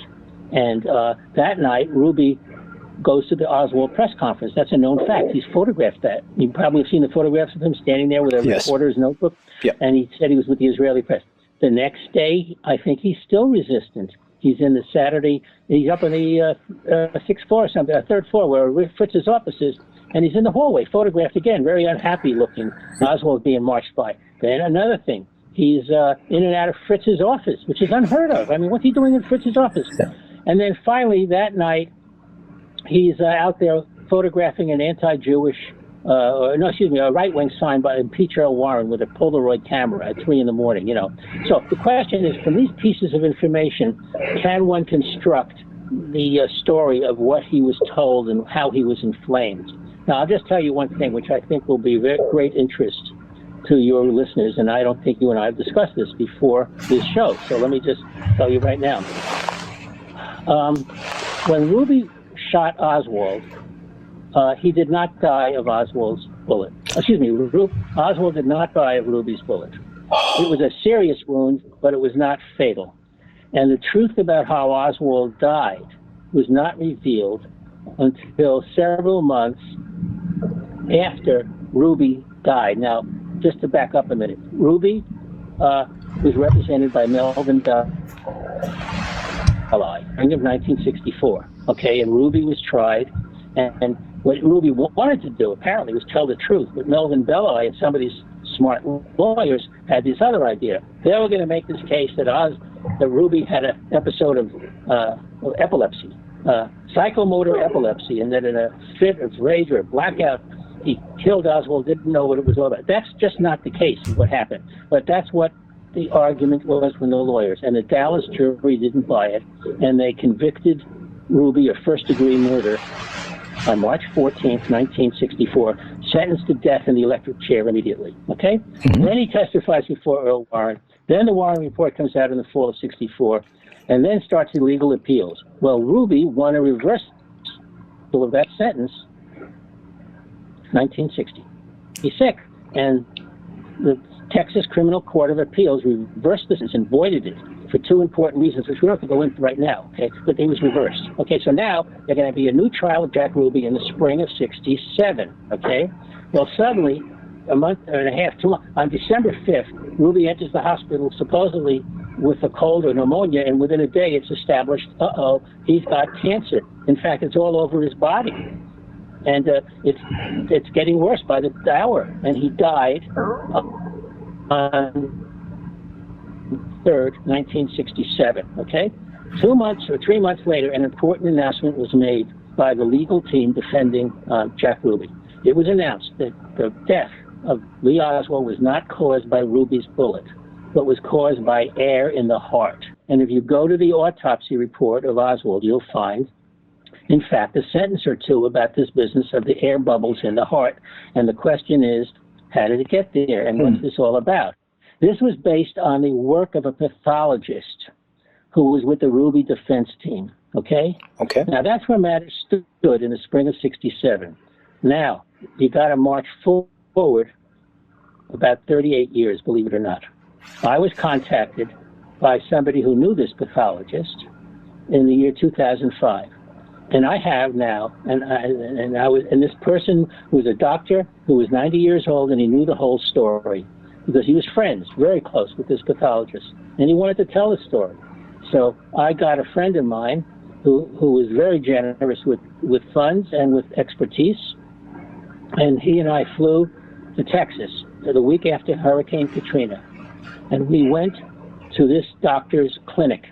And that night, Ruby goes to the Oswald press conference. That's a known fact. He's photographed that. You probably have seen the photographs of him standing there with a reporter's notebook. Yeah. And he said he was with the Israeli press. The next day, I think he's still resistant. He's in the Saturday, he's up on the 6th floor or something, 3rd floor where Fritz's office is, and he's in the hallway, photographed again, very unhappy looking, Oswald being marched by. Then another thing, he's in and out of Fritz's office, which is unheard of. I mean, what's he doing in Fritz's office? And then finally that night, he's out there photographing an anti-Jewish, a right-wing sign by P. L. Warren with a Polaroid camera at 3 a.m, So the question is, from these pieces of information, can one construct the story of what he was told and how he was inflamed? Now, I'll just tell you one thing, which I think will be of very great interest to your listeners, and I don't think you and I have discussed this before this show, so let me just tell you right now. When Ruby shot Oswald, he did not die of Oswald's bullet. Oswald did not die of Ruby's bullet. It was a serious wound, but it was not fatal. And the truth about how Oswald died was not revealed until several months after Ruby died. Now, just to back up a minute, Ruby was represented by Melvin Belli in 1964. Okay, and Ruby was tried, and what Ruby wanted to do apparently was tell the truth, but Melvin Belli and some of these smart lawyers had this other idea. They were going to make this case that Ruby had an episode of epilepsy, psychomotor epilepsy, and that in a fit of rage or a blackout, he killed Oswald, didn't know what it was all about. That's just not the case of what happened. But that's what the argument was from the lawyers. And the Dallas jury didn't buy it, and they convicted Ruby of first-degree murder on March 14th, 1964, sentenced to death in the electric chair immediately. Okay? Mm-hmm. Then he testifies before Earl Warren. Then the Warren report comes out in the fall of 64, and then starts the legal appeals. Well, Ruby won a reversal of that sentence 1960. He's sick, and the Texas Criminal Court of Appeals reversed the sentence and voided it for two important reasons, which we don't have to go into right now, okay? But it was reversed. Okay, so now there's going to be a new trial of Jack Ruby in the spring of 67, okay? Well, suddenly, a month and a half, 2 months, on December 5th, Ruby enters the hospital supposedly with a cold or pneumonia, and within a day it's established, he's got cancer. In fact, it's all over his body. And it's getting worse by the hour. And he died on 3rd, 1967, okay? 2 months or 3 months later, an important announcement was made by the legal team defending Jack Ruby. It was announced that the death of Lee Oswald was not caused by Ruby's bullet, but was caused by air in the heart. And if you go to the autopsy report of Oswald, you'll find, in fact, a sentence or two about this business of the air bubbles in the heart. And the question is, how did it get there, and what's this all about? This was based on the work of a pathologist who was with the Ruby defense team, okay? Okay. Now, that's where matters stood in the spring of 67. Now, you got to march forward about 38 years, believe it or not. I was contacted by somebody who knew this pathologist in the year 2005. And I have now, and this person was a doctor who was 90 years old, and he knew the whole story because he was friends, very close with this pathologist, and he wanted to tell the story. So I got a friend of mine who was very generous with funds and with expertise, and he and I flew to Texas the week after Hurricane Katrina, and we went to this doctor's clinic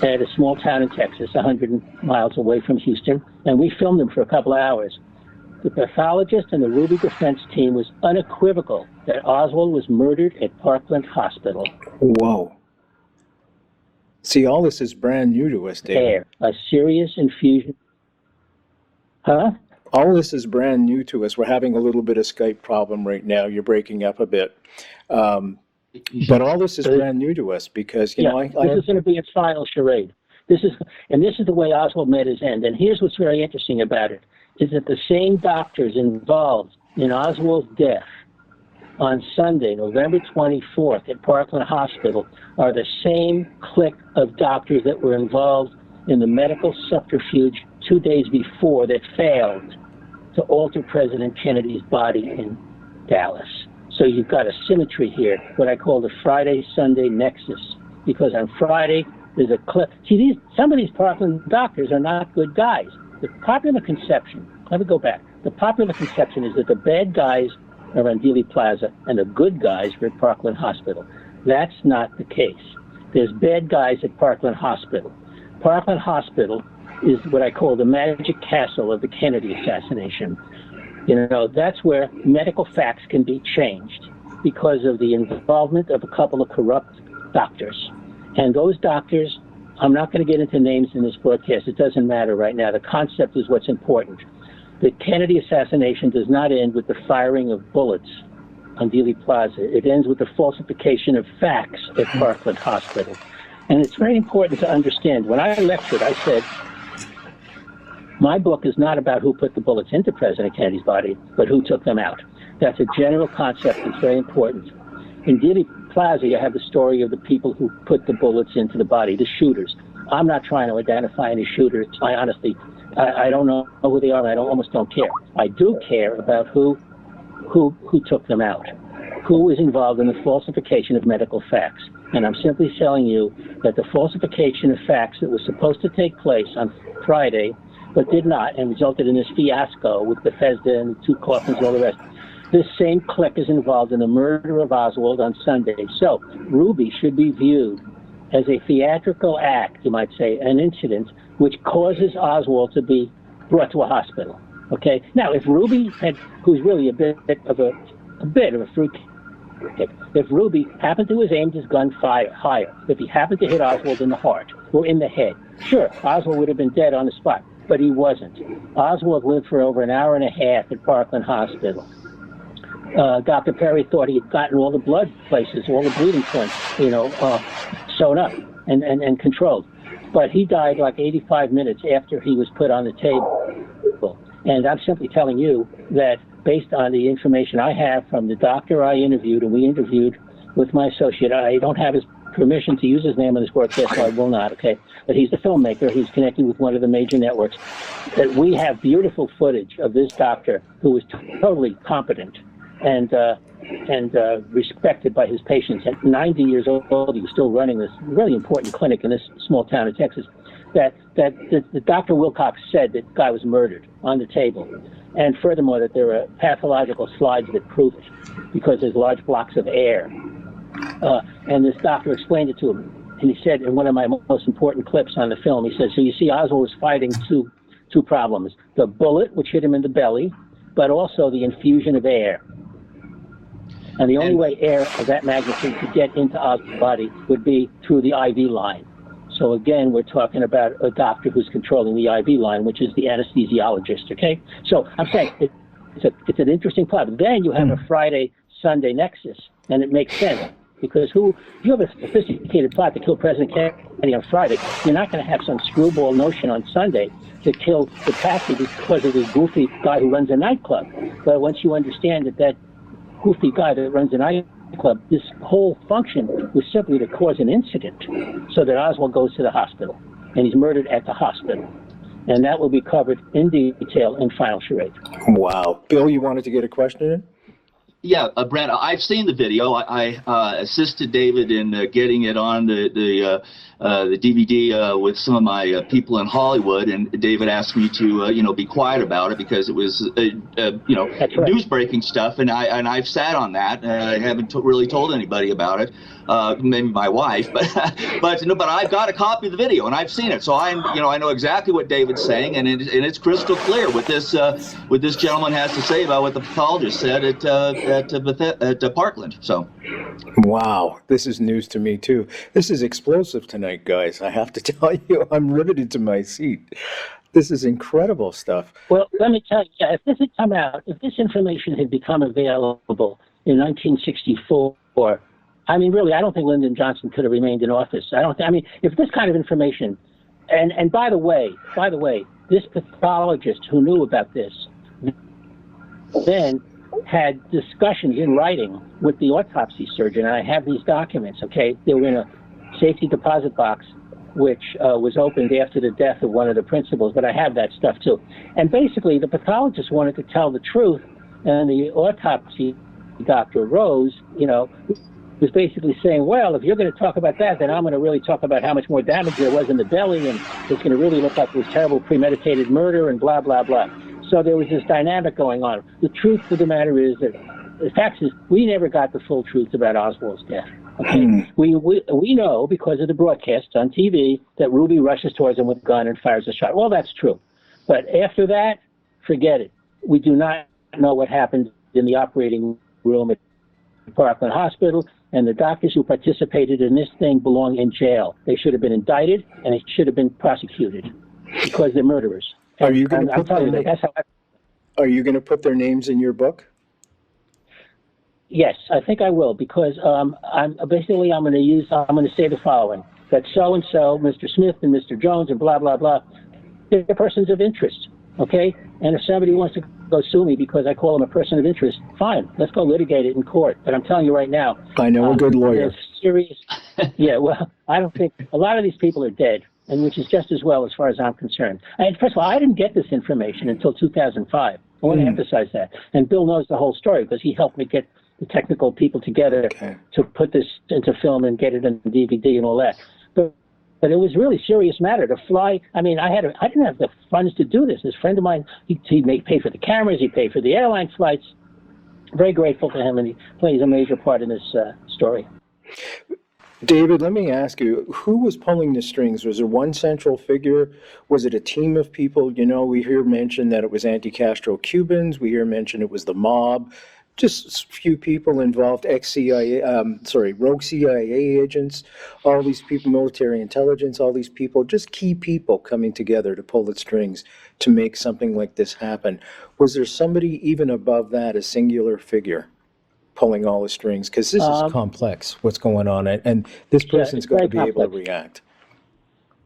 at a small town in Texas, 100 miles away from Houston, and we filmed him for a couple of hours. The pathologist and the Ruby defense team was unequivocal that Oswald was murdered at Parkland Hospital. Whoa. See, all this is brand new to us, David. Air, a serious infusion. Huh? All this is brand new to us. We're having a little bit of Skype problem right now. You're breaking up a bit. But all this is brand new to us because, you know, this is going to be its final charade. This is the way Oswald met his end. And here's what's very interesting about it, is that the same doctors involved in Oswald's death on Sunday, November 24th at Parkland Hospital are the same clique of doctors that were involved in the medical subterfuge 2 days before that failed to alter President Kennedy's body in Dallas. So you've got a symmetry here, what I call the Friday-Sunday nexus, because on Friday there's a clip. See, some of these Parkland doctors are not good guys. The popular conception, let me go back. The popular conception is that the bad guys are on Dealey Plaza and the good guys are at Parkland Hospital. That's not the case. There's bad guys at Parkland Hospital. Parkland Hospital is what I call the magic castle of the Kennedy assassination. You know, that's where medical facts can be changed because of the involvement of a couple of corrupt doctors. And those doctors, I'm not going to get into names in this broadcast. It doesn't matter right now. The concept is what's important. The Kennedy assassination does not end with the firing of bullets on Dealey Plaza. It ends with the falsification of facts at Parkland Hospital. And it's very important to understand. When I lectured, I said, my book is not about who put the bullets into President Kennedy's body, but who took them out. That's a general concept that's very important. In Dealey Plaza, you have the story of the people who put the bullets into the body, the shooters. I'm not trying to identify any shooters. I honestly, I don't know who they are, and I almost don't care. I do care about who took them out, who is involved in the falsification of medical facts. And I'm simply telling you that the falsification of facts that was supposed to take place on Friday, but did not, and resulted in this fiasco with Bethesda and the 2 coffins and all the rest. This same clique is involved in the murder of Oswald on Sunday. So Ruby should be viewed as a theatrical act, you might say, an incident which causes Oswald to be brought to a hospital. Okay. Now, if Ruby had, who's really a bit of a fruit, if Ruby happened to have aimed his gun higher, if he happened to hit Oswald in the heart or in the head, sure, Oswald would have been dead on the spot, but he wasn't. Oswald lived for over an hour and a half at Parkland Hospital. Dr. Perry thought he had gotten all the blood places, all the bleeding points, sewn up and controlled. But he died like 85 minutes after he was put on the table. And I'm simply telling you that based on the information I have from the doctor I interviewed, and we interviewed with my associate, I don't have his permission to use his name on this broadcast, so I will not, okay? But he's the filmmaker. He's connected with one of the major networks. That we have beautiful footage of this doctor who was totally competent and respected by his patients. At 90 years old, he was still running this really important clinic in this small town in Texas. That the Dr. Wilcox said that the guy was murdered on the table. And furthermore, that there are pathological slides that prove it because there's large blocks of air. And this doctor explained it to him. And he said in one of my most important clips on the film, he said, so you see, Oswald was fighting two problems. The bullet, which hit him in the belly, but also the infusion of air. And the only way air of that magnitude could get into Oswald's body would be through the IV line. So again, we're talking about a doctor who's controlling the IV line, which is the anesthesiologist, okay? So I'm saying it's an interesting plot. Then you have a Friday-Sunday nexus, and it makes sense. Because if you have a sophisticated plot to kill President Kennedy on Friday, you're not going to have some screwball notion on Sunday to kill the Patsy because of this goofy guy who runs a nightclub. But once you understand that goofy guy that runs a nightclub, this whole function was simply to cause an incident so that Oswald goes to the hospital, and he's murdered at the hospital. And that will be covered in detail in Final Charade. Wow. Bill, you wanted to get a question in? Yeah, Brent, I've seen the video. I assisted David in getting it on the DVD with some of my people in Hollywood, and David asked me to be quiet about it because it was news breaking stuff, and I've sat on that. I haven't really told anybody about it, maybe my wife, but I've got a copy of the video and I've seen it, so I know exactly what David's saying, and it's crystal clear what this gentleman has to say about what the pathologist said at Parkland. So, wow, this is news to me too. This is explosive tonight, guys. I have to tell you, I'm riveted to my seat. This is incredible stuff. Well, let me tell you, if this had come out, if this information had become available in 1964, I mean, really, I don't think Lyndon Johnson could have remained in office. If this kind of information, and by the way, this pathologist who knew about this then had discussions in writing with the autopsy surgeon, and I have these documents, okay? They were in a safety deposit box, which was opened after the death of one of the principals, but I have that stuff too. And basically, the pathologist wanted to tell the truth, and the autopsy doctor, Rose, was basically saying, well, if you're going to talk about that, then I'm going to really talk about how much more damage there was in the belly, and it's going to really look like it was terrible premeditated murder and blah, blah, blah. So there was this dynamic going on. The truth of the matter is that the fact is we never got the full truth about Oswald's death. Okay? We know because of the broadcasts on TV that Ruby rushes towards him with a gun and fires a shot. Well, that's true. But after that, forget it. We do not know what happened in the operating room at Parkland Hospital, and the doctors who participated in this thing belong in jail. They should have been indicted, and they should have been prosecuted because they're murderers. Are you going to put their names in your book? Yes, I think I will, because I'm going to say the following: that so and so, Mr. Smith and Mr. Jones and blah blah blah, they're persons of interest. Okay, and if somebody wants to go sue me because I call them a person of interest, fine, let's go litigate it in court. But I'm telling you right now, I know a good lawyer. Serious. Yeah, well, I don't think a lot of these people are dead, and which is just as well as far as I'm concerned. And first of all, I didn't get this information until 2005. I want to emphasize that. And Bill knows the whole story because he helped me get the technical people together to put this into film and get it on DVD and all that. But it was really serious matter to fly. I mean, I didn't have the funds to do this. This friend of mine, he paid for the cameras, he paid for the airline flights. Very grateful to him, and he plays a major part in this story. David, let me ask you, who was pulling the strings? Was there one central figure? Was it a team of people? You know, we hear mention that it was anti-Castro Cubans. We hear mention it was the mob. Just a few people involved, rogue CIA agents, all these people, military intelligence, all these people, just key people coming together to pull the strings to make something like this happen. Was there somebody even above that, a singular figure, pulling all the strings? Because this is complex, what's going on, and this person's got to be able to react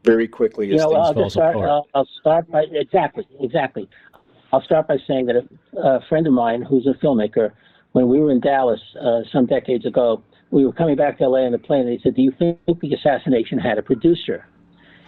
very quickly as things fall apart. I'll start by, exactly. I'll start by saying that a friend of mine who's a filmmaker, when we were in Dallas some decades ago, we were coming back to LA on the plane, and he said, do you think the assassination had a producer?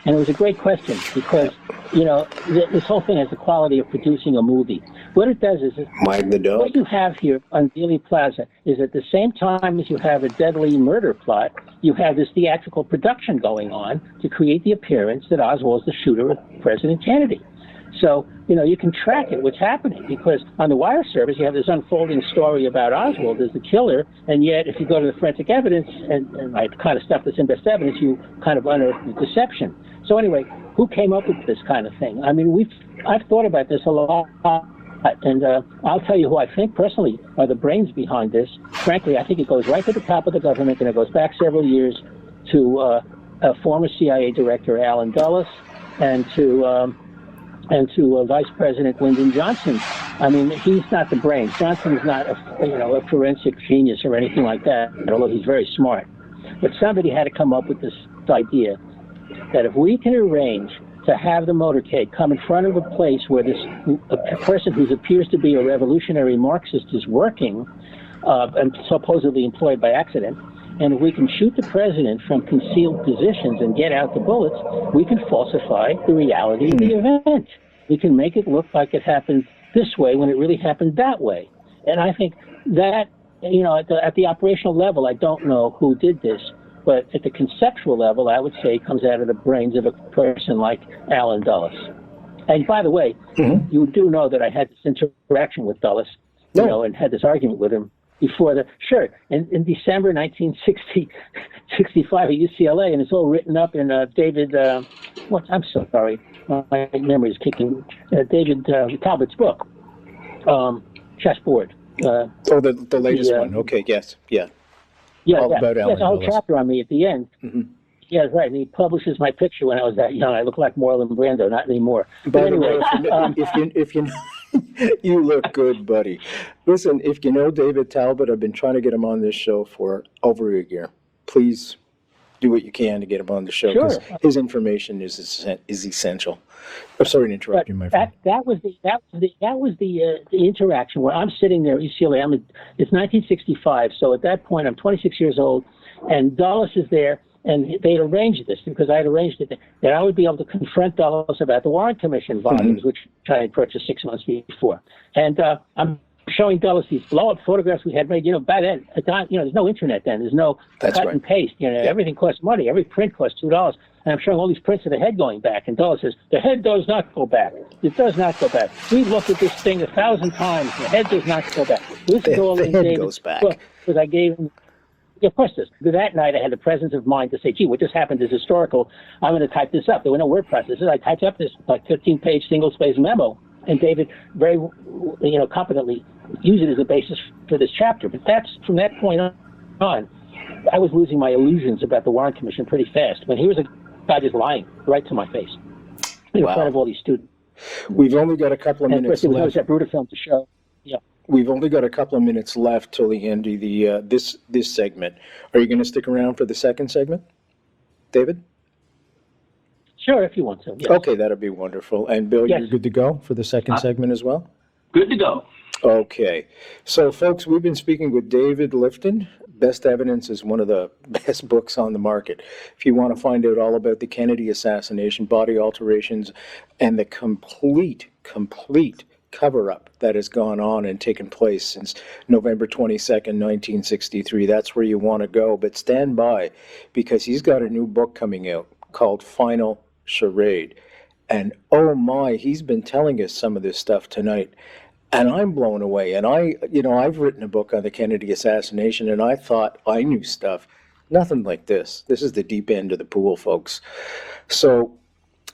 And it was a great question because, you know, this whole thing has the quality of producing a movie. What it does is, what you have here on Dealey Plaza is at the same time as you have a deadly murder plot, you have this theatrical production going on to create the appearance that Oswald's the shooter of President Kennedy. So, you know, you can track it, what's happening, because on the wire service, you have this unfolding story about Oswald as the killer, and yet if you go to the forensic evidence and like kind of stuff that's in best evidence, you kind of unearth the deception. So anyway, who came up with this kind of thing? I mean, I've thought about this a lot, and I'll tell you who I think personally are the brains behind this. Frankly, I think it goes right to the top of the government, and it goes back several years to a former CIA director, Alan Dulles, and to Vice President Lyndon Johnson. I mean, he's not the brains. Johnson is not a forensic genius or anything like that, although he's very smart. But somebody had to come up with this idea that if we can arrange to have the motorcade come in front of a place where a person who appears to be a revolutionary Marxist is working, and supposedly employed by accident, and if we can shoot the president from concealed positions and get out the bullets, we can falsify the reality of the event. We can make it look like it happened this way when it really happened that way. And I think that, you know, at the operational level, I don't know who did this, but at the conceptual level, I would say it comes out of the brains of a person like Alan Dulles. And by the way, you do know that I had this interaction with Dulles, you know, and had this argument with him before in December 1965 at UCLA, and it's all written up in David, I'm so sorry, my memory is kicking, David Talbot's book, Chessboard. The latest one, okay, yes, yeah. Yeah, all about Alan There's a whole Dulles. chapter on me at the end. Yeah, right, and he publishes my picture when I was that young. I look like Marlon Brando, not anymore. But anyway, if you you look good, buddy. Listen, if you know David Talbot, I've been trying to get him on this show for over a year. Please do what you can to get him on the show because his information is essential. I'm sorry to interrupt you, my friend. That was the interaction where I'm sitting there at UCLA. It's 1965, so at that point I'm 26 years old, and Dulles is there. And they had arranged this because I had arranged it that I would be able to confront Dulles about the Warren Commission volumes, which I had purchased 6 months before. And I'm showing Dulles these blow-up photographs we had made. You know, by then, there's no internet then. There's no cut and paste. You know, everything costs money. Every print costs $2. And I'm showing all these prints of the head going back. And Dulles says, the head does not go back. It does not go back. We've looked at this thing 1,000 times. The head does not go back. This is all in David's book because I gave him. Yeah, of course it does. That night I had the presence of mind to say, gee, what just happened is historical. I'm going to type this up. There were no word processors. I typed up this 15-page single-space memo, and David very, competently used it as a basis for this chapter. But from that point on, I was losing my illusions about the Warren Commission pretty fast. When he was a guy just lying right to my face in front of all these students. We've only got a couple of minutes left. There was that Brutafilm to show. Yeah. We've only got a couple of minutes left till the end of the this segment. Are you going to stick around for the second segment, David? Sure, if you want to. Yes. Okay, that'd be wonderful. And Bill, you're good to go for the second segment as well? Good to go. Okay. So, folks, we've been speaking with David Lifton. Best Evidence is one of the best books on the market. If you want to find out all about the Kennedy assassination, body alterations, and the complete cover-up that has gone on and taken place since November 22nd, 1963. That's where you want to go. But stand by, because he's got a new book coming out called Final Charade. And oh my, he's been telling us some of this stuff tonight. And I'm blown away. And I've written a book on the Kennedy assassination, and I thought I knew stuff. Nothing like this. This is the deep end of the pool, folks. So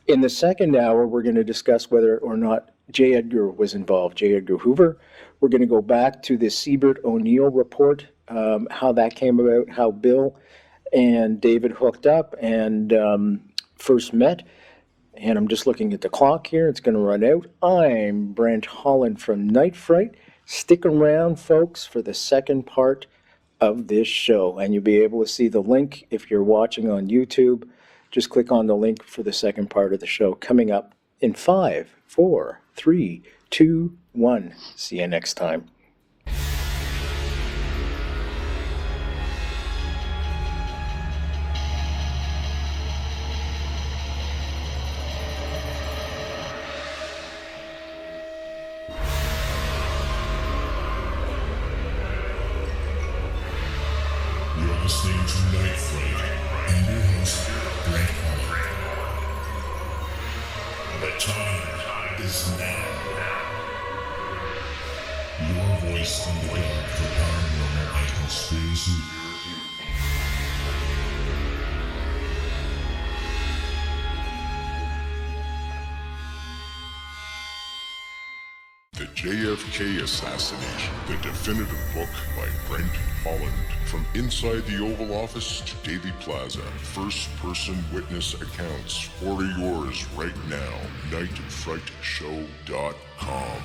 in the second hour, we're going to discuss whether or not J. Edgar was involved, J. Edgar Hoover. We're going to go back to the Siebert O'Neill report, how that came about, how Bill and David hooked up and first met. And I'm just looking at the clock here. It's going to run out. I'm Brent Holland from Night Fright. Stick around, folks, for the second part of this show. And you'll be able to see the link if you're watching on YouTube. Just click on the link for the second part of the show coming up in 5, 4, 3, 2, 1. See you next time. You're listening to Night Fright and your host, Brent Holland. The time is now. Your voice in the dark for paranormal and conspiracy. The JFK Assassination, the definitive book by Brent Holland. From inside the Oval Office to Dealey Plaza, first-person witness accounts. Order yours right now, nightfrightshow.com.